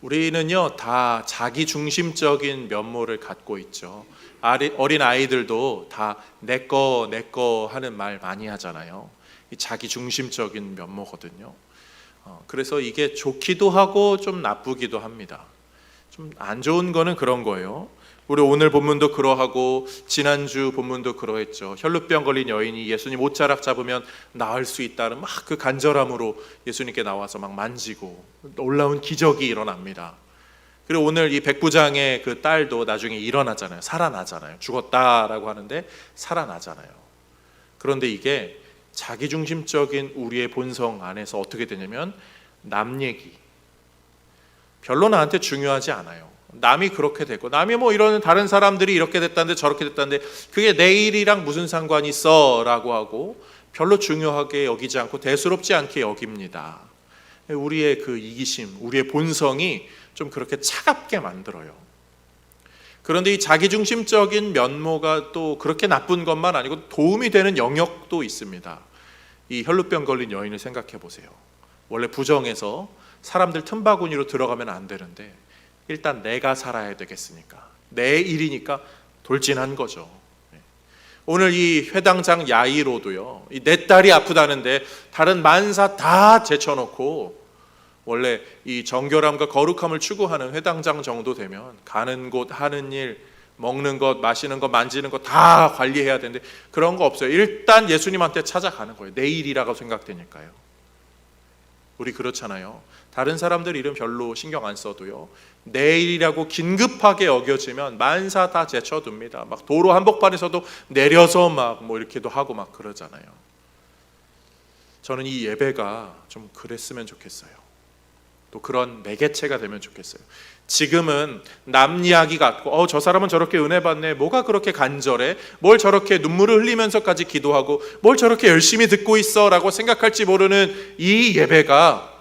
우리는요 다 자기 중심적인 면모를 갖고 있죠. 어린 아이들도 다 내꺼 하는 말 많이 하잖아요. 이 자기 중심적인 면모거든요. 그래서 이게 좋기도 하고 좀 나쁘기도 합니다. 좀 안 좋은 거는 그런 거예요. 우리 오늘 본문도 그러하고 지난주 본문도 그러했죠. 혈루병 걸린 여인이 예수님 옷자락 잡으면 나을 수 있다는 막 그 간절함으로 예수님께 나와서 막 만지고 놀라운 기적이 일어납니다. 그리고 오늘 이 백부장의 그 딸도 나중에 일어나잖아요. 살아나잖아요. 죽었다라고 하는데 살아나잖아요. 그런데 이게 자기중심적인 우리의 본성 안에서 어떻게 되냐면 남 얘기 별로 나한테 중요하지 않아요. 남이 그렇게 됐고 남이 뭐 이런 다른 사람들이 이렇게 됐다는데 저렇게 됐다는데 그게 내 일이랑 무슨 상관이 있어 라고 하고 별로 중요하게 여기지 않고 대수롭지 않게 여깁니다. 우리의 그 이기심, 우리의 본성이 좀 그렇게 차갑게 만들어요. 그런데 이 자기중심적인 면모가 또 그렇게 나쁜 것만 아니고 도움이 되는 영역도 있습니다. 이 혈루병 걸린 여인을 생각해 보세요. 원래 부정해서 사람들 틈바구니로 들어가면 안 되는데 일단 내가 살아야 되겠으니까 내 일이니까 돌진한 거죠. 오늘 이 회당장 야이로도요, 내 딸이 아프다는데 다른 만사 다 제쳐놓고 원래 이 정결함과 거룩함을 추구하는 회당장 정도 되면 가는 곳, 하는 일, 먹는 것, 마시는 것, 만지는 것 다 관리해야 되는데 그런 거 없어요. 일단 예수님한테 찾아가는 거예요. 내 일이라고 생각되니까요. 우리 그렇잖아요. 다른 사람들 이름 별로 신경 안 써도요, 내 일이라고 긴급하게 여겨지면 만사 다 제쳐둡니다. 막 도로 한복판에서도 내려서 막 뭐 이렇게도 하고 막 그러잖아요. 저는 이 예배가 좀 그랬으면 좋겠어요. 또 그런 매개체가 되면 좋겠어요. 지금은 남 이야기 같고 저 사람은 저렇게 은혜 받네, 뭐가 그렇게 간절해, 뭘 저렇게 눈물을 흘리면서까지 기도하고 뭘 저렇게 열심히 듣고 있어 라고 생각할지 모르는 이 예배가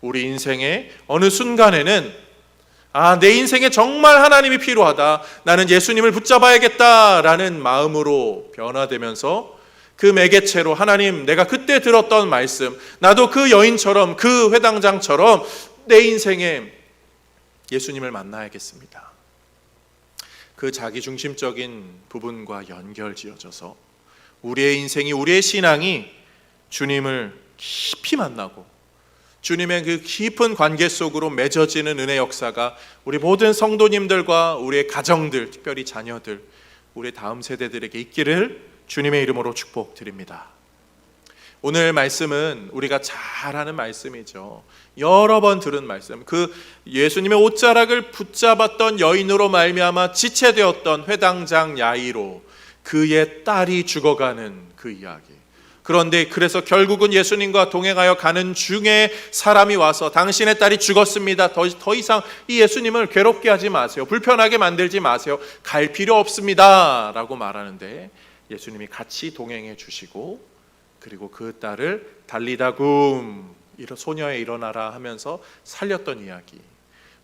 우리 인생의 어느 순간에는 내 인생에 정말 하나님이 필요하다, 나는 예수님을 붙잡아야겠다라는 마음으로 변화되면서 그 매개체로 하나님, 내가 그때 들었던 말씀, 나도 그 여인처럼 그 회당장처럼 내 인생에 예수님을 만나야겠습니다. 그 자기중심적인 부분과 연결지어져서 우리의 인생이, 우리의 신앙이 주님을 깊이 만나고 주님의 그 깊은 관계 속으로 맺어지는 은혜 역사가 우리 모든 성도님들과 우리의 가정들, 특별히 자녀들, 우리 다음 세대들에게 있기를 주님의 이름으로 축복드립니다. 오늘 말씀은 우리가 잘 아는 말씀이죠. 여러 번 들은 말씀, 그 예수님의 옷자락을 붙잡았던 여인으로 말미암아 지체되었던 회당장 야이로, 그의 딸이 죽어가는 그 이야기. 그런데 그래서 결국은 예수님과 동행하여 가는 중에 사람이 와서 당신의 딸이 죽었습니다, 더 이상 이 예수님을 괴롭게 하지 마세요, 불편하게 만들지 마세요, 갈 필요 없습니다 라고 말하는데 예수님이 같이 동행해 주시고, 그리고 그 딸을 달리다굼, 소녀에 일어나라 하면서 살렸던 이야기,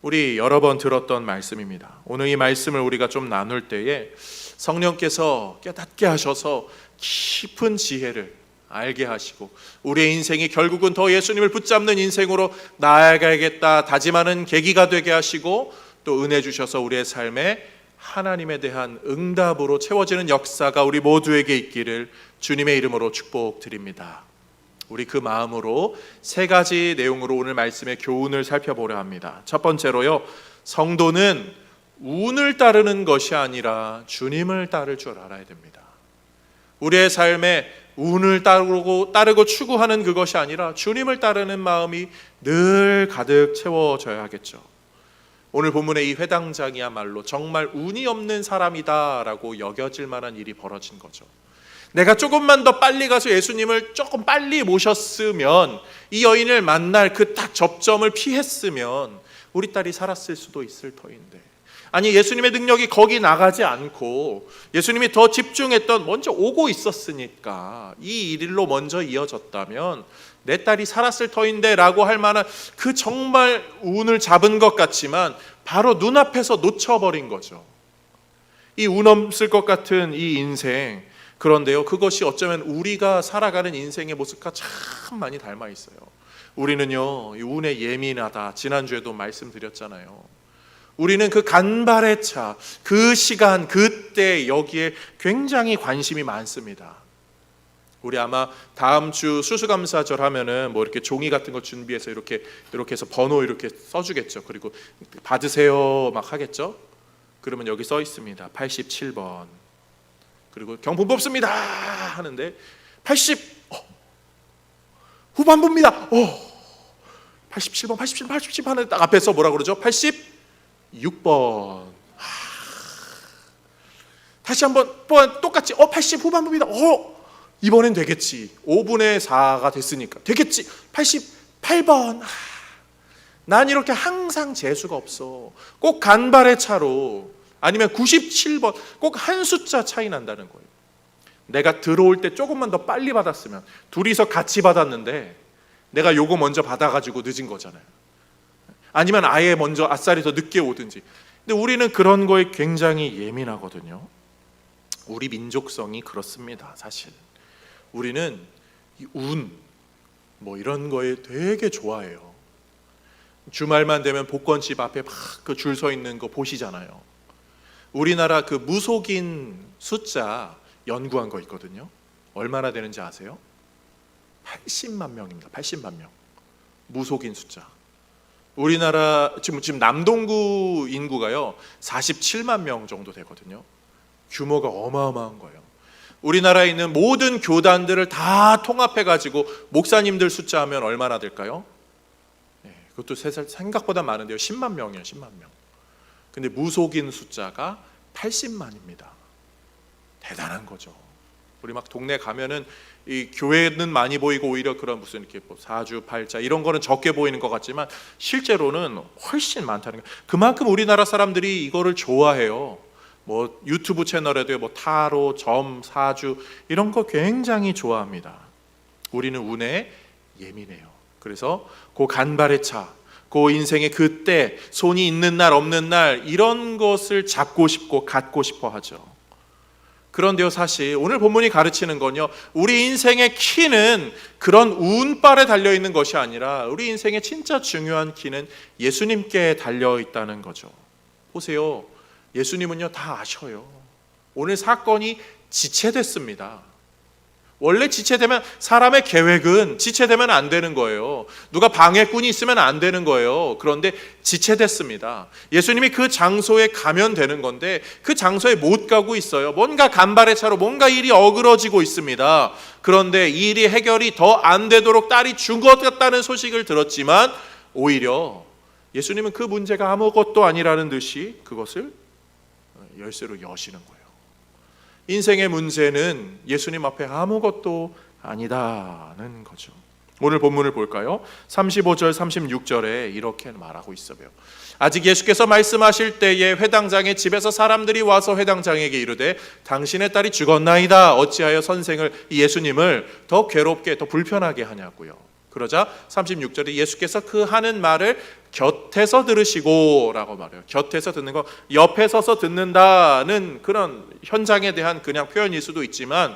우리 여러 번 들었던 말씀입니다. 오늘 이 말씀을 우리가 좀 나눌 때에 성령께서 깨닫게 하셔서 깊은 지혜를 알게 하시고 우리의 인생이 결국은 더 예수님을 붙잡는 인생으로 나아가야겠다 다짐하는 계기가 되게 하시고, 또 은혜 주셔서 우리의 삶에 하나님에 대한 응답으로 채워지는 역사가 우리 모두에게 있기를 주님의 이름으로 축복드립니다. 우리 그 마음으로 세 가지 내용으로 오늘 말씀의 교훈을 살펴보려 합니다. 첫 번째로요, 성도는 운을 따르는 것이 아니라 주님을 따를 줄 알아야 됩니다. 우리의 삶에 운을 따르고 추구하는 그것이 아니라 주님을 따르는 마음이 늘 가득 채워져야 하겠죠. 오늘 본문의 이 회당장이야말로 정말 운이 없는 사람이다라고 여겨질 만한 일이 벌어진 거죠. 내가 조금만 더 빨리 가서 예수님을 조금 빨리 모셨으면, 이 여인을 만날 그 딱 접점을 피했으면 우리 딸이 살았을 수도 있을 터인데, 아니 예수님의 능력이 거기 나가지 않고 예수님이 더 집중했던, 먼저 오고 있었으니까 이 일로 먼저 이어졌다면 내 딸이 살았을 터인데 라고 할 만한 그 정말 운을 잡은 것 같지만 바로 눈앞에서 놓쳐버린 거죠. 이 운 없을 것 같은 이 인생, 그런데요, 그것이 어쩌면 우리가 살아가는 인생의 모습과 참 많이 닮아 있어요. 우리는요, 이 운에 예민하다. 지난주에도 말씀드렸잖아요. 우리는 그 간발의 차, 그 시간, 그때 여기에 굉장히 관심이 많습니다. 우리 아마 다음 주 수수감사절 하면은 뭐 이렇게 종이 같은 거 준비해서 이렇게 해서 번호 이렇게 써주겠죠. 그리고 받으세요 막 하겠죠. 그러면 여기 써 있습니다. 87번. 그리고 경품 뽑습니다 하는데 80 후반부입니다. 87번, 87 하는데 딱 앞에서 뭐라 그러죠? 86번. 다시 한번 똑같이 80 후반부입니다. 이번엔 되겠지. 5분의 4가 됐으니까 되겠지. 88번. 난 이렇게 항상 재수가 없어. 꼭 간발의 차로, 아니면 97번, 꼭 한 숫자 차이 난다는 거예요. 내가 들어올 때 조금만 더 빨리 받았으면, 둘이서 같이 받았는데 내가 요거 먼저 받아가지고 늦은 거잖아요. 아니면 아예 먼저 아싸리 더 늦게 오든지. 근데 우리는 그런 거에 굉장히 예민하거든요. 우리 민족성이 그렇습니다. 사실 우리는 이 운, 뭐 이런 거에 되게 좋아해요. 주말만 되면 복권집 앞에 막 그 줄 서 있는 거 보시잖아요. 우리나라 그 무속인 숫자 연구한 거 있거든요. 얼마나 되는지 아세요? 80만 명입니다. 80만 명. 무속인 숫자. 우리나라 지금 남동구 인구가요 47만 명 정도 되거든요. 규모가 어마어마한 거예요. 우리나라에 있는 모든 교단들을 다 통합해가지고 목사님들 숫자 하면 얼마나 될까요? 그것도 생각보다 많은데요. 10만 명이에요. 10만 명. 근데 무속인 숫자가 80만입니다. 대단한 거죠. 우리 막 동네 가면은 이 교회는 많이 보이고 오히려 그런 무슨 이렇게 뭐 사주 팔자 이런 거는 적게 보이는 것 같지만 실제로는 훨씬 많다는 거예요. 그만큼 우리나라 사람들이 이거를 좋아해요. 뭐 유튜브 채널에도 뭐 타로, 점, 사주 이런 거 굉장히 좋아합니다. 우리는 운에 예민해요. 그래서 그 간발의 차, 그 인생의 그때, 손이 있는 날 없는 날 이런 것을 잡고 싶고 갖고 싶어 하죠. 그런데요, 사실 오늘 본문이 가르치는 건요, 우리 인생의 키는 그런 운빨에 달려있는 것이 아니라 우리 인생의 진짜 중요한 키는 예수님께 달려있다는 거죠. 보세요, 예수님은요 다 아셔요. 오늘 사건이 지체됐습니다. 원래 지체되면, 사람의 계획은 지체되면 안 되는 거예요. 누가 방해꾼이 있으면 안 되는 거예요. 그런데 지체됐습니다. 예수님이 그 장소에 가면 되는 건데 그 장소에 못 가고 있어요. 뭔가 간발의 차로 뭔가 일이 어그러지고 있습니다. 그런데 이 일이 해결이 더 안 되도록 딸이 죽었다는 소식을 들었지만 오히려 예수님은 그 문제가 아무것도 아니라는 듯이 그것을 열쇠로 여시는 거예요. 인생의 문제는 예수님 앞에 아무것도 아니다는 거죠. 오늘 본문을 볼까요? 35절 36절에 이렇게 말하고 있어요. 아직 예수께서 말씀하실 때에 회당장의 집에서 사람들이 와서 회당장에게 이르되 당신의 딸이 죽었나이다. 어찌하여 선생을, 예수님을 더 괴롭게 더 불편하게 하냐고요. 그러자 36절에 예수께서 그 하는 말을 곁에서 들으시고 라고 말해요. 곁에서 듣는 거, 옆에 서서 듣는다는 그런 현장에 대한 그냥 표현일 수도 있지만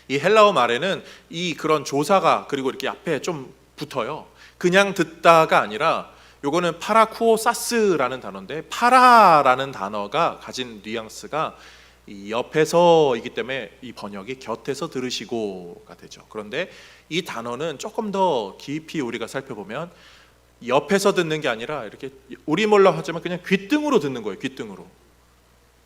이 헬라어 말에는 이 그런 조사가 그리고 이렇게 앞에 좀 붙어요. 그냥 듣다가 아니라 요거는 파라쿠오사스라는 단어인데, 파라라는 단어가 가진 뉘앙스가 이 옆에서이기 때문에 이 번역이 곁에서 들으시고가 되죠. 그런데 이 단어는 조금 더 깊이 우리가 살펴보면 옆에서 듣는 게 아니라 이렇게 우리말로 하자면 그냥 귓등으로 듣는 거예요. 귓등으로.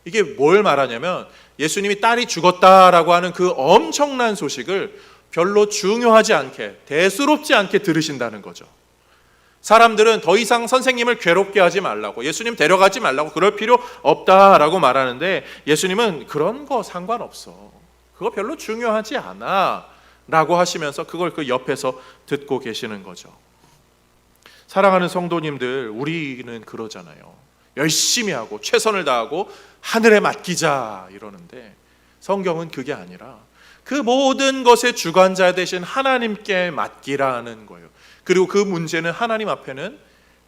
이게 뭘 말하냐면 예수님이 딸이 죽었다라고 하는 그 엄청난 소식을 별로 중요하지 않게, 대수롭지 않게 들으신다는 거죠. 사람들은 더 이상 선생님을 괴롭게 하지 말라고, 예수님 데려가지 말라고, 그럴 필요 없다라고 말하는데 예수님은 그런 거 상관없어, 그거 별로 중요하지 않아 라고 하시면서 그걸 그 옆에서 듣고 계시는 거죠. 사랑하는 성도님들, 우리는 그러잖아요. 열심히 하고 최선을 다하고 하늘에 맡기자 이러는데 성경은 그게 아니라 그 모든 것의 주관자 되신 하나님께 맡기라는 거예요. 그리고 그 문제는 하나님 앞에는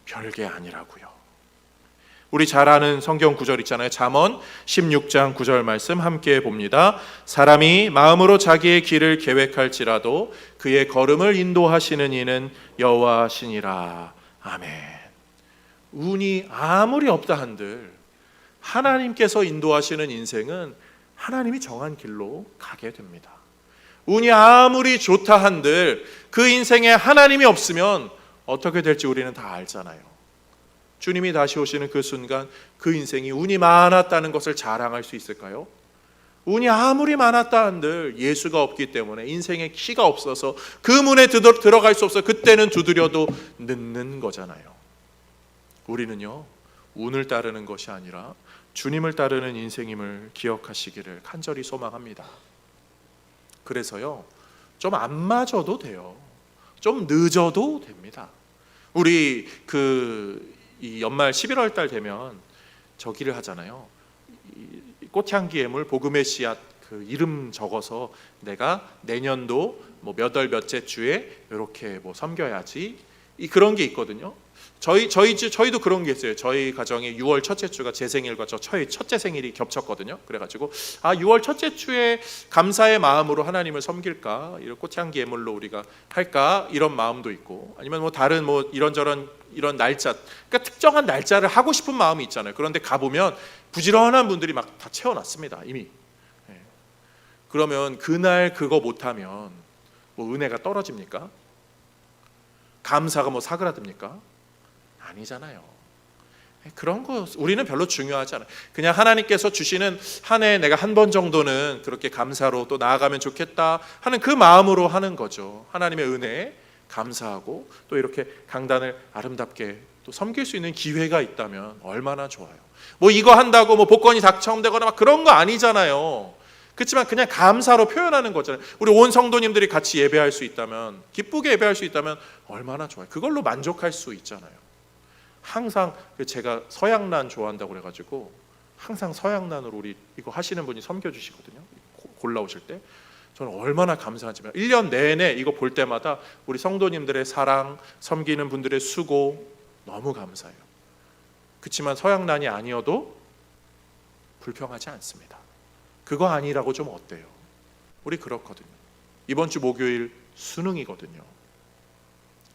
별게 아니라고요. 우리 잘 아는 성경 구절 있잖아요. 잠언 16장 9절 말씀 함께 봅니다. 사람이 마음으로 자기의 길을 계획할지라도 그의 걸음을 인도하시는 이는 여호와시니라. 아멘. 운이 아무리 없다 한들 하나님께서 인도하시는 인생은 하나님이 정한 길로 가게 됩니다. 운이 아무리 좋다 한들 그 인생에 하나님이 없으면 어떻게 될지 우리는 다 알잖아요. 주님이 다시 오시는 그 순간 그 인생이 운이 많았다는 것을 자랑할 수 있을까요? 운이 아무리 많았다 한들 예수가 없기 때문에 인생에 키가 없어서 그 문에 들어갈 수 없어 그때는 두드려도 늦는 거잖아요. 우리는요, 운을 따르는 것이 아니라 주님을 따르는 인생임을 기억하시기를 간절히 소망합니다. 그래서요, 좀 안 맞아도 돼요. 좀 늦어도 됩니다. 우리 이 연말 11월 달 되면 저기를 하잖아요. 꽃향기 예물 복음의 씨앗 그 이름 적어서 내가 내년도 뭐 몇 월 몇째 주에 이렇게 뭐 섬겨야지, 그런 게 있거든요. 저희도 그런 게 있어요. 저희 가정에 6월 첫째 주가 제 생일과 저희 첫째 생일이 겹쳤거든요. 그래가지고 6월 첫째 주에 감사의 마음으로 하나님을 섬길까, 이런 꽃향기 예물로 우리가 할까, 이런 마음도 있고, 아니면 뭐 다른 뭐 이런저런 이런 날짜, 그러니까 특정한 날짜를 하고 싶은 마음이 있잖아요. 그런데 가보면 부지런한 분들이 막 다 채워놨습니다, 이미. 그러면 그날 그거 못하면 뭐 은혜가 떨어집니까? 감사가 뭐 사그라듭니까? 아니잖아요. 그런 거 우리는 별로 중요하지 않아요. 그냥 하나님께서 주시는 한 해 내가 한 번 정도는 그렇게 감사로 또 나아가면 좋겠다 하는 그 마음으로 하는 거죠. 하나님의 은혜에 감사하고 또 이렇게 강단을 아름답게 또 섬길 수 있는 기회가 있다면 얼마나 좋아요. 뭐 이거 한다고 뭐 복권이 당첨되거나 막 그런 거 아니잖아요. 그렇지만 그냥 감사로 표현하는 거잖아요. 우리 온 성도님들이 같이 예배할 수 있다면, 기쁘게 예배할 수 있다면 얼마나 좋아요. 그걸로 만족할 수 있잖아요. 항상 제가 서양란 좋아한다고 그래가지고 항상 서양란으로 우리 이거 하시는 분이 섬겨주시거든요. 골라오실 때 저는 얼마나 감사하지만 1년 내내 이거 볼 때마다 우리 성도님들의 사랑, 섬기는 분들의 수고 너무 감사해요. 그렇지만 서양란이 아니어도 불평하지 않습니다. 그거 아니라고 좀 어때요? 우리 그렇거든요. 이번 주 목요일 수능이거든요.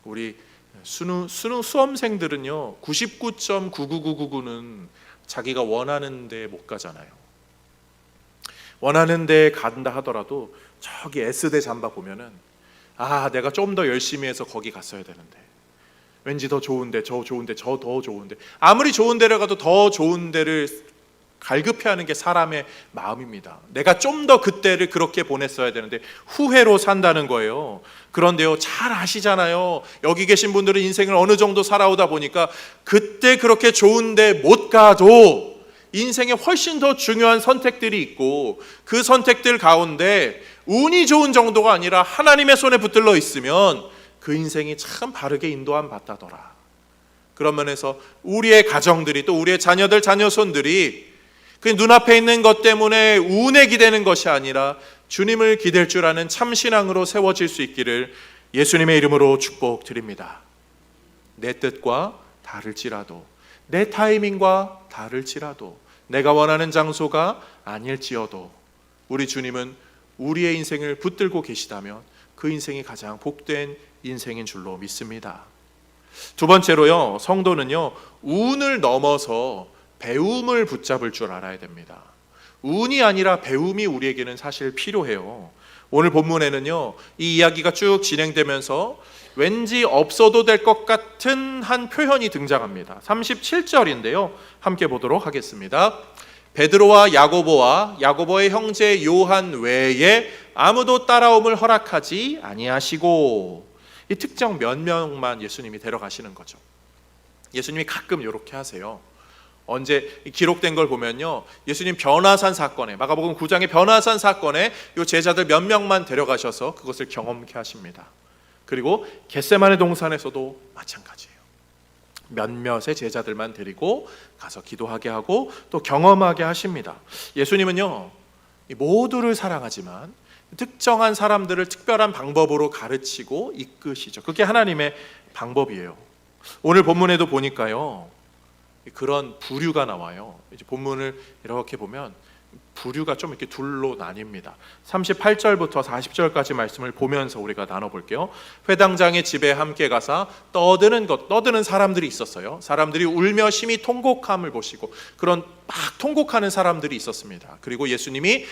우리 수험생들은요 99.99999는 자기가 원하는 데 못 가잖아요. 원하는 데 간다 하더라도 저기 S대 잠바 보면은 내가 좀 더 열심히 해서 거기 갔어야 되는데, 왠지 더 좋은데 저 더 좋은데, 아무리 좋은 데를 가도 더 좋은 데를 갈급해하는 게 사람의 마음입니다. 내가 좀 더 그때를 그렇게 보냈어야 되는데 후회로 산다는 거예요. 그런데요, 잘 아시잖아요. 여기 계신 분들은 인생을 어느 정도 살아오다 보니까 그때 그렇게 좋은데 못 가도 인생에 훨씬 더 중요한 선택들이 있고, 그 선택들 가운데 운이 좋은 정도가 아니라 하나님의 손에 붙들려 있으면 그 인생이 참 바르게 인도함 받다더라. 그런 면에서 우리의 가정들이, 또 우리의 자녀들, 자녀손들이 그 눈앞에 있는 것 때문에 운에 기대는 것이 아니라 주님을 기댈 줄 아는 참신앙으로 세워질 수 있기를 예수님의 이름으로 축복드립니다. 내 뜻과 다를지라도, 내 타이밍과 다를지라도, 내가 원하는 장소가 아닐지어도 우리 주님은 우리의 인생을 붙들고 계시다면 그 인생이 가장 복된 인생인 줄로 믿습니다. 두 번째로요, 성도는요 운을 넘어서 배움을 붙잡을 줄 알아야 됩니다. 운이 아니라 배움이 우리에게는 사실 필요해요. 오늘 본문에는요 이 이야기가 쭉 진행되면서 왠지 없어도 될 것 같은 한 표현이 등장합니다. 37절인데요 함께 보도록 하겠습니다. 베드로와 야고보의 형제 요한 외에 아무도 따라옴을 허락하지 아니하시고, 이 특정 몇 명만 예수님이 데려가시는 거죠. 예수님이 가끔 이렇게 하세요. 언제 기록된 걸 보면요, 예수님 변화산 사건에, 마가복음 9장의 변화산 사건에 이 제자들 몇 명만 데려가셔서 그것을 경험케 하십니다. 그리고 겟세마네 동산에서도 마찬가지예요. 몇몇의 제자들만 데리고 가서 기도하게 하고 또 경험하게 하십니다. 예수님은요 모두를 사랑하지만 특정한 사람들을 특별한 방법으로 가르치고 이끄시죠. 그게 하나님의 방법이에요. 오늘 본문에도 보니까요 그런 부류가 나와요. 이제 본문을 이렇게 보면 부류가 좀 이렇게 둘로 나뉩니다. 38절부터 40절까지 말씀을 보면서 우리가 나눠볼게요. 회당장의 집에 함께 가사 떠드는 사람들이 있었어요. 사람들이 울며 심히 통곡함을 보시고, 그런 막 통곡하는 사람들이 있었습니다. 그리고 예수님이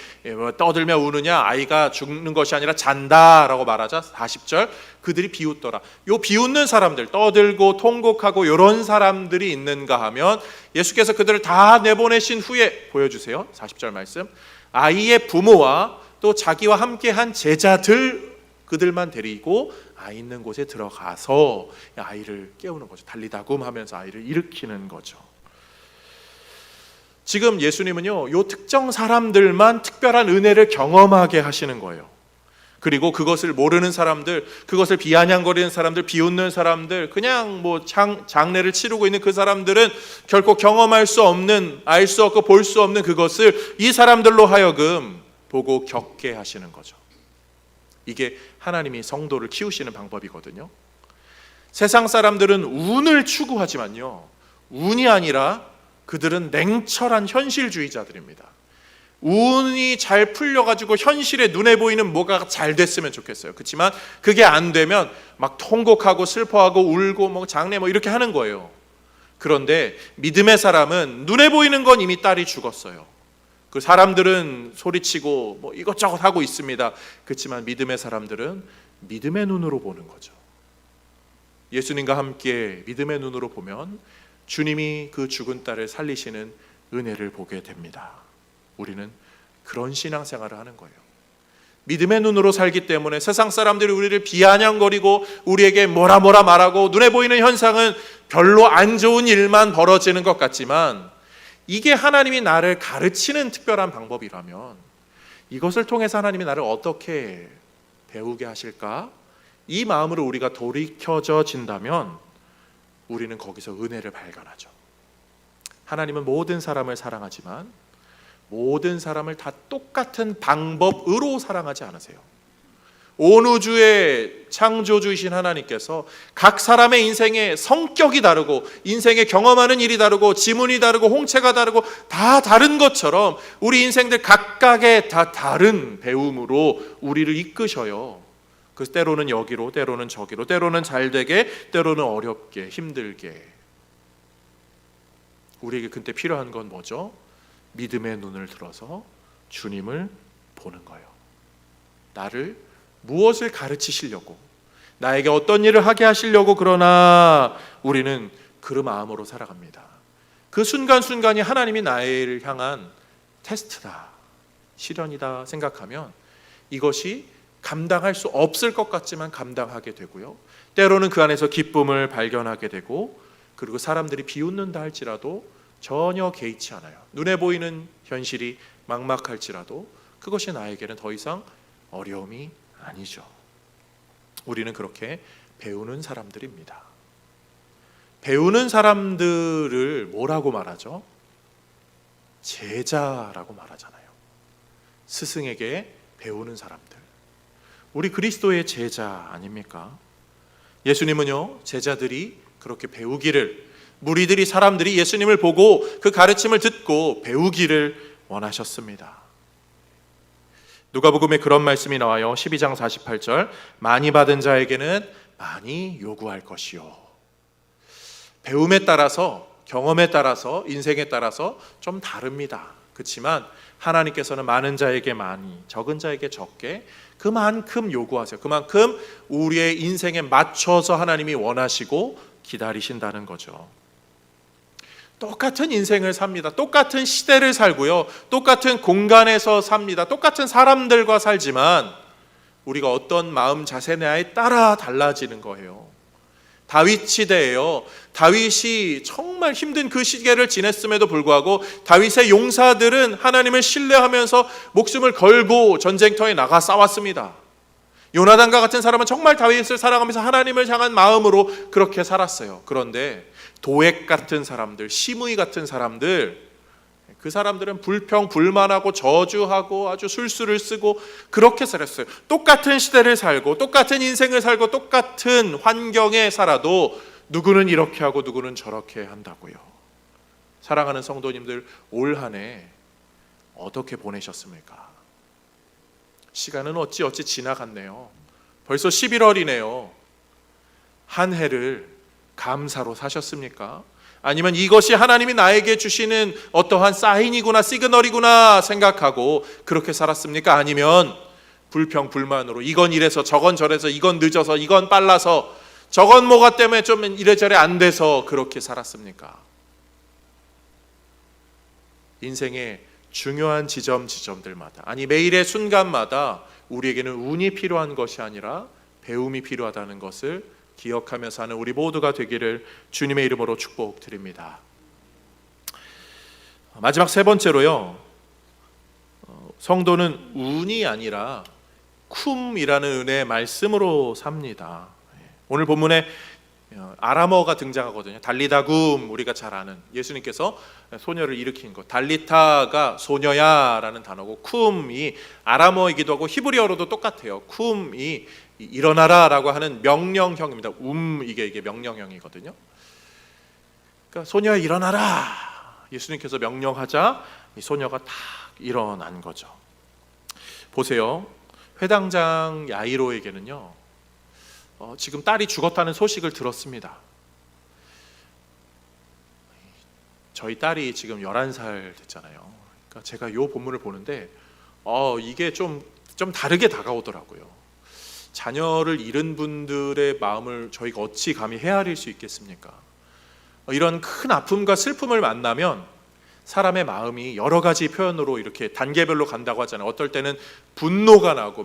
떠들며 우느냐, 아이가 죽는 것이 아니라 잔다라고 말하자 40절, 그들이 비웃더라. 요 비웃는 사람들, 떠들고 통곡하고 이런 사람들이 있는가 하면 예수께서 그들을 다 내보내신 후에 보여주세요. 40절 말씀, 아이의 부모와 또 자기와 함께한 제자들, 그들만 데리고 아이 있는 곳에 들어가서 아이를 깨우는 거죠. 달리다굼 하면서 아이를 일으키는 거죠. 지금 예수님은요, 요 특정 사람들만 특별한 은혜를 경험하게 하시는 거예요. 그리고 그것을 모르는 사람들, 그것을 비아냥거리는 사람들, 비웃는 사람들, 그냥 뭐 장례를 치르고 있는 그 사람들은 결코 경험할 수 없는, 알 수 없고 볼 수 없는 그것을 이 사람들로 하여금 보고 겪게 하시는 거죠. 이게 하나님이 성도를 키우시는 방법이거든요. 세상 사람들은 운을 추구하지만요, 운이 아니라 그들은 냉철한 현실주의자들입니다. 운이 잘 풀려가지고 현실에 눈에 보이는 뭐가 잘 됐으면 좋겠어요. 그렇지만 그게 안 되면 막 통곡하고 슬퍼하고 울고 뭐 장례 뭐 이렇게 하는 거예요. 그런데 믿음의 사람은 눈에 보이는 건 이미 딸이 죽었어요. 그 사람들은 소리치고 뭐 이것저것 하고 있습니다. 그렇지만 믿음의 사람들은 믿음의 눈으로 보는 거죠. 예수님과 함께 믿음의 눈으로 보면 주님이 그 죽은 딸을 살리시는 은혜를 보게 됩니다. 우리는 그런 신앙생활을 하는 거예요. 믿음의 눈으로 살기 때문에 세상 사람들이 우리를 비아냥거리고 우리에게 뭐라 말하고 눈에 보이는 현상은 별로 안 좋은 일만 벌어지는 것 같지만, 이게 하나님이 나를 가르치는 특별한 방법이라면 이것을 통해서 하나님이 나를 어떻게 배우게 하실까? 이 마음으로 우리가 돌이켜진다면 우리는 거기서 은혜를 발견하죠. 하나님은 모든 사람을 사랑하지만 모든 사람을 다 똑같은 방법으로 사랑하지 않으세요. 온 우주의 창조주이신 하나님께서 각 사람의 인생의 성격이 다르고 인생에 경험하는 일이 다르고 지문이 다르고 홍채가 다르고 다 다른 것처럼 우리 인생들 각각의 다 다른 배움으로 우리를 이끄셔요. 그래서 때로는 여기로, 때로는 저기로, 때로는 잘되게, 때로는 어렵게, 힘들게. 우리에게 그때 필요한 건 뭐죠? 믿음의 눈을 들어서 주님을 보는 거예요. 나를 무엇을 가르치시려고, 나에게 어떤 일을 하게 하시려고, 그러나 우리는 그 마음으로 살아갑니다. 그 순간순간이 하나님이 나를 향한 테스트다, 시련이다 생각하면 이것이 감당할 수 없을 것 같지만 감당하게 되고요, 때로는 그 안에서 기쁨을 발견하게 되고, 그리고 사람들이 비웃는다 할지라도 전혀 개의치 않아요. 눈에 보이는 현실이 막막할지라도 그것이 나에게는 더 이상 어려움이 아니죠. 우리는 그렇게 배우는 사람들입니다. 배우는 사람들을 뭐라고 말하죠? 제자라고 말하잖아요. 스승에게 배우는 사람들. 우리 그리스도의 제자 아닙니까? 예수님은요, 제자들이 그렇게 배우기를, 무리들이, 사람들이 예수님을 보고 그 가르침을 듣고 배우기를 원하셨습니다. 누가복음에 그런 말씀이 나와요. 12장 48절, 많이 받은 자에게는 많이 요구할 것이요. 배움에 따라서, 경험에 따라서, 인생에 따라서 좀 다릅니다. 그렇지만 하나님께서는 많은 자에게 많이, 적은 자에게 적게 그만큼 요구하세요. 그만큼 우리의 인생에 맞춰서 하나님이 원하시고 기다리신다는 거죠. 똑같은 인생을 삽니다. 똑같은 시대를 살고요, 똑같은 공간에서 삽니다. 똑같은 사람들과 살지만 우리가 어떤 마음 자세냐에 따라 달라지는 거예요. 다윗 시대예요. 다윗이 정말 힘든 그 시기를 지냈음에도 불구하고 다윗의 용사들은 하나님을 신뢰하면서 목숨을 걸고 전쟁터에 나가 싸웠습니다. 요나단과 같은 사람은 정말 다윗을 사랑하면서 하나님을 향한 마음으로 그렇게 살았어요. 그런데 도액 같은 사람들, 시므이 같은 사람들, 그 사람들은 불평, 불만하고 저주하고 아주 술수를 쓰고 그렇게 살았어요. 똑같은 시대를 살고 똑같은 인생을 살고 똑같은 환경에 살아도 누구는 이렇게 하고 누구는 저렇게 한다고요. 사랑하는 성도님들, 올 한 해 어떻게 보내셨습니까? 시간은 어찌어찌 지나갔네요. 벌써 11월이네요. 한 해를 감사로 사셨습니까? 아니면 이것이 하나님이 나에게 주시는 어떠한 사인이구나, 시그널이구나 생각하고 그렇게 살았습니까? 아니면 불평, 불만으로 이건 이래서 저건 저래서 이건 늦어서 이건 빨라서 저건 뭐가 때문에 좀 이래저래 안 돼서 그렇게 살았습니까? 인생의 중요한 지점들마다, 아니 매일의 순간마다 우리에게는 운이 필요한 것이 아니라 배움이 필요하다는 것을 기억하며 사는 우리 모두가 되기를 주님의 이름으로 축복드립니다. 마지막 세 번째로요, 성도는 운이 아니라 쿰이라는 은혜의 말씀으로 삽니다. 오늘 본문에 아람어가 등장하거든요. 달리다굼, 우리가 잘 아는 예수님께서 소녀를 일으킨 것, 달리타가 소녀야라는 단어고 쿰이 아람어이기도 하고 히브리어로도 똑같아요. 쿰이 일어나라라고 하는 명령형입니다. 이게 명령형이거든요. 그러니까 소녀야 일어나라, 예수님께서 명령하자 이 소녀가 딱 일어난 거죠. 보세요, 회당장 야이로에게는요, 지금 딸이 죽었다는 소식을 들었습니다. 저희 딸이 지금 11살 됐잖아요. 그러니까 제가 이 본문을 보는데 이게 좀 다르게 다가오더라고요. 자녀를 잃은 분들의 마음을 저희가 어찌 감히 헤아릴 수 있겠습니까? 이런 큰 아픔과 슬픔을 만나면 사람의 마음이 여러 가지 표현으로 이렇게 단계별로 간다고 하잖아요. 어떨 때는 분노가 나고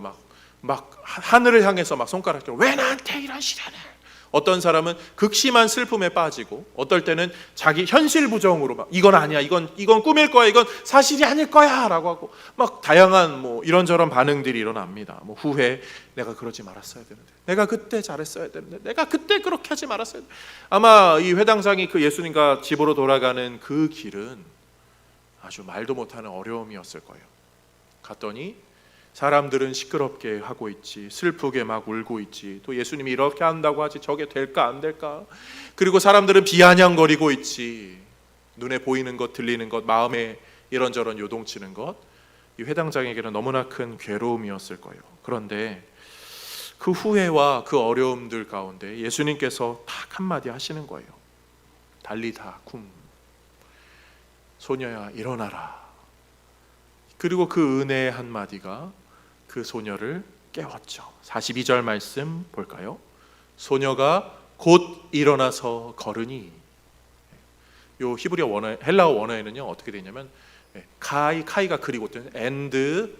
막 하늘을 향해서 막 손가락으로 왜 나한테 이런 시련을, 어떤 사람은 극심한 슬픔에 빠지고, 어떨 때는 자기 현실 부정으로 막 이건 아니야, 이건 꿈일 거야, 이건 사실이 아닐 거야라고 하고 막 다양한 이런저런 반응들이 일어납니다. 후회, 내가 그러지 말았어야 되는데, 내가 그때 잘했어야 되는데, 내가 그때 그렇게 하지 말았어야 되는데. 아마 이 회당장이 그 예수님과 집으로 돌아가는 그 길은 아주 말도 못하는 어려움이었을 거예요. 갔더니 사람들은 시끄럽게 하고 있지, 슬프게 막 울고 있지, 또 예수님이 이렇게 한다고 하지 저게 될까 안 될까, 그리고 사람들은 비아냥거리고 있지, 눈에 보이는 것, 들리는 것, 마음에 이런저런 요동치는 것, 이 회당장에게는 너무나 큰 괴로움이었을 거예요. 그런데 그 후회와 그 어려움들 가운데 예수님께서 딱 한마디 하시는 거예요. 달리다 쿰, 소녀야 일어나라. 그리고 그 은혜의 한마디가 그 소녀를 깨웠죠. 42절 말씀 볼까요? 소녀가 곧 일어나서 걸으니. 요 히브리어 원어, 헬라어 원어에는요 어떻게 되냐면 카이가 그리고 and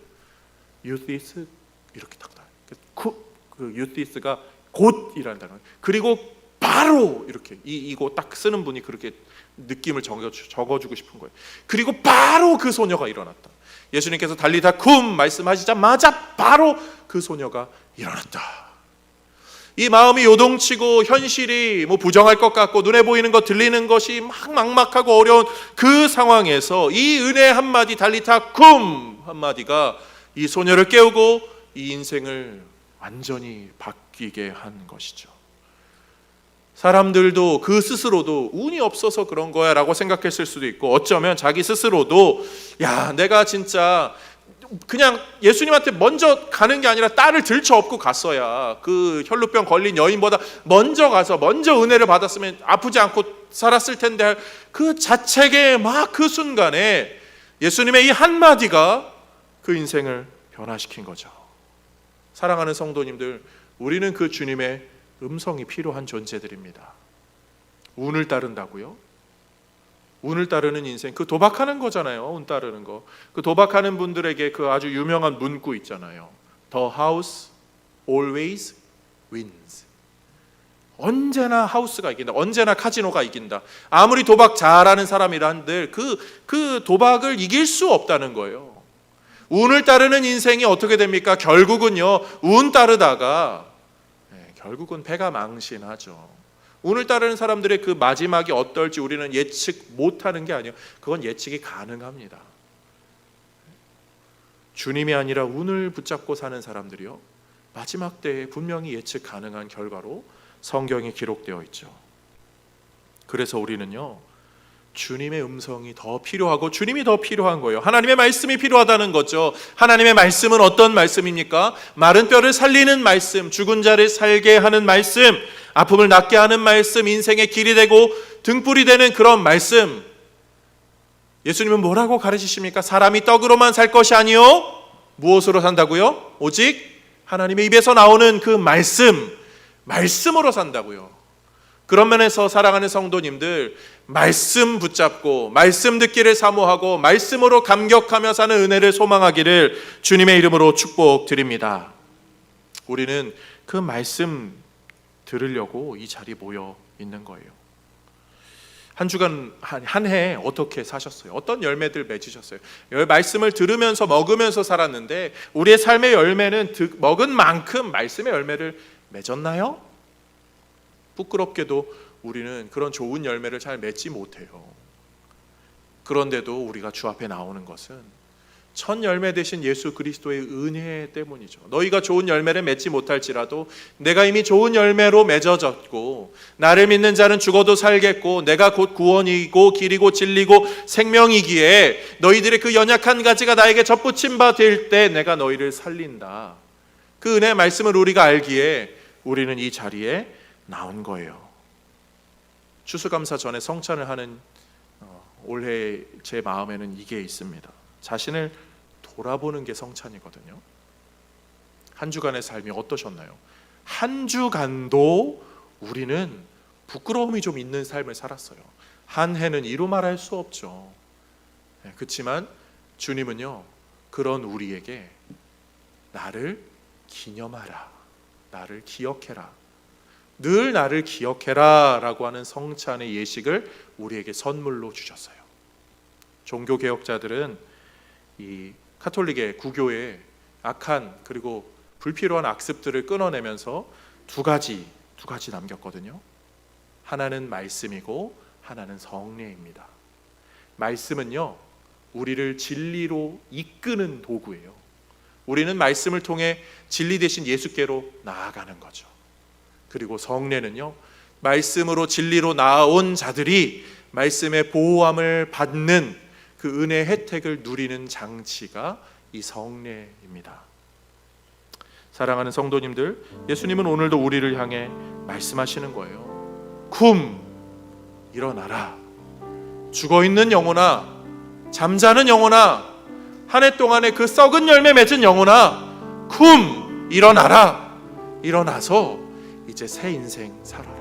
유티스 이렇게 딱 나와요. 그 유티스가 곧이라는 단어. 그리고 바로 이렇게 이거 딱 쓰는 분이 그렇게 느낌을 적어주고 싶은 거예요. 그리고 바로 그 소녀가 일어났다. 예수님께서 달리다 쿰 말씀하시자마자 바로 그 소녀가 일어났다. 이 마음이 요동치고 현실이 부정할 것 같고 눈에 보이는 것, 들리는 것이 막막하고 어려운 그 상황에서 이 은혜 한마디, 달리다 쿰 한마디가 이 소녀를 깨우고 이 인생을 완전히 바뀌게 한 것이죠. 사람들도 그 스스로도 운이 없어서 그런 거야 라고 생각했을 수도 있고, 어쩌면 자기 스스로도 야 내가 진짜 그냥 예수님한테 먼저 가는 게 아니라 딸을 들쳐업고 갔어야, 그 혈루병 걸린 여인보다 먼저 가서 먼저 은혜를 받았으면 아프지 않고 살았을 텐데, 그 자책의 막 그 순간에 예수님의 이 한마디가 그 인생을 변화시킨 거죠. 사랑하는 성도님들, 우리는 그 주님의 음성이 필요한 존재들입니다. 운을 따른다고요? 운을 따르는 인생, 그 도박하는 거잖아요. 운 따르는 거. 그 도박하는 분들에게 그 아주 유명한 문구 있잖아요. The house always wins. 언제나 하우스가 이긴다. 언제나 카지노가 이긴다. 아무리 도박 잘하는 사람이라 한들 그 도박을 이길 수 없다는 거예요. 운을 따르는 인생이 어떻게 됩니까? 결국은요, 운 따르다가 결국은 패가 망신하죠. 운을 따르는 사람들의 그 마지막이 어떨지 우리는 예측 못하는 게 아니에요. 그건 예측이 가능합니다. 주님이 아니라 운을 붙잡고 사는 사람들이요, 마지막 때에 분명히 예측 가능한 결과로 성경에 기록되어 있죠. 그래서 우리는요, 주님의 음성이 더 필요하고 주님이 더 필요한 거예요. 하나님의 말씀이 필요하다는 거죠. 하나님의 말씀은 어떤 말씀입니까? 마른 뼈를 살리는 말씀, 죽은 자를 살게 하는 말씀, 아픔을 낫게 하는 말씀, 인생의 길이 되고 등불이 되는 그런 말씀. 예수님은 뭐라고 가르치십니까? 사람이 떡으로만 살 것이 아니요 무엇으로 산다고요? 오직 하나님의 입에서 나오는 그 말씀으로 산다고요. 그런 면에서 사랑하는 성도님들, 말씀 붙잡고 말씀 듣기를 사모하고 말씀으로 감격하며 사는 은혜를 소망하기를 주님의 이름으로 축복드립니다. 우리는 그 말씀 들으려고 이 자리에 모여 있는 거예요. 한 주간, 한 해 어떻게 사셨어요? 어떤 열매들 맺으셨어요? 말씀을 들으면서 먹으면서 살았는데 우리의 삶의 열매는 먹은 만큼 말씀의 열매를 맺었나요? 부끄럽게도 우리는 그런 좋은 열매를 잘 맺지 못해요. 그런데도 우리가 주 앞에 나오는 것은 첫 열매 되신 예수 그리스도의 은혜 때문이죠. 너희가 좋은 열매를 맺지 못할지라도 내가 이미 좋은 열매로 맺어졌고 나를 믿는 자는 죽어도 살겠고 내가 곧 구원이고 길이고 진리고 생명이기에 너희들의 그 연약한 가지가 나에게 접붙임 바 될 때 내가 너희를 살린다. 그 은혜의 말씀을 우리가 알기에 우리는 이 자리에 나온 거예요. 추수감사 전에 성찬을 하는 올해 제 마음에는 이게 있습니다. 자신을 돌아보는 게 성찬이거든요. 한 주간의 삶이 어떠셨나요? 한 주간도 우리는 부끄러움이 좀 있는 삶을 살았어요. 한 해는 이루 말할 수 없죠. 그렇지만 주님은요, 그런 우리에게 나를 기념하라, 나를 기억해라, 늘 나를 기억해라 라고 하는 성찬의 예식을 우리에게 선물로 주셨어요. 종교개혁자들은 이 카톨릭의 구교의 악한 그리고 불필요한 악습들을 끊어내면서 두 가지 남겼거든요. 하나는 말씀이고 하나는 성례입니다. 말씀은요, 우리를 진리로 이끄는 도구예요. 우리는 말씀을 통해 진리 대신 예수께로 나아가는 거죠. 그리고 성례는요, 말씀으로 진리로 나아온 자들이 말씀의 보호함을 받는 그 은혜의 혜택을 누리는 장치가 이 성례입니다. 사랑하는 성도님들, 예수님은 오늘도 우리를 향해 말씀하시는 거예요. 쿰, 일어나라. 죽어있는 영혼아, 잠자는 영혼아, 한 해 동안에 그 썩은 열매 맺은 영혼아, 쿰, 일어나라. 일어나서 이제 새 인생 살아라.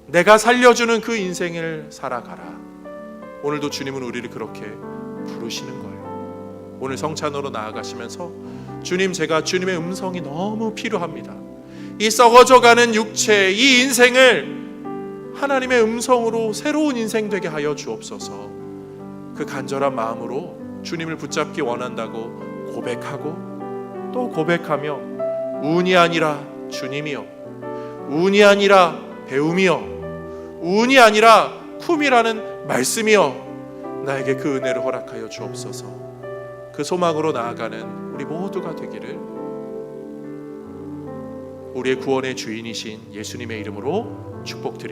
내가 살려주는 그 인생을 살아가라. 오늘도 주님은 우리를 그렇게 부르시는 거예요. 오늘 성찬으로 나아가시면서 주님, 제가 주님의 음성이 너무 필요합니다. 이 썩어져가는 육체, 이 인생을 하나님의 음성으로 새로운 인생 되게 하여 주옵소서. 그 간절한 마음으로 주님을 붙잡기 원한다고 고백하고 또 고백하며 운이 아니라 주님이여, 운이 아니라 배움이여, 운이 아니라 쿰이라는 말씀이여, 나에게 그 은혜를 허락하여 주옵소서. 그 소망으로 나아가는 우리 모두가 되기를 우리의 구원의 주인이신 예수님의 이름으로 축복드립니다.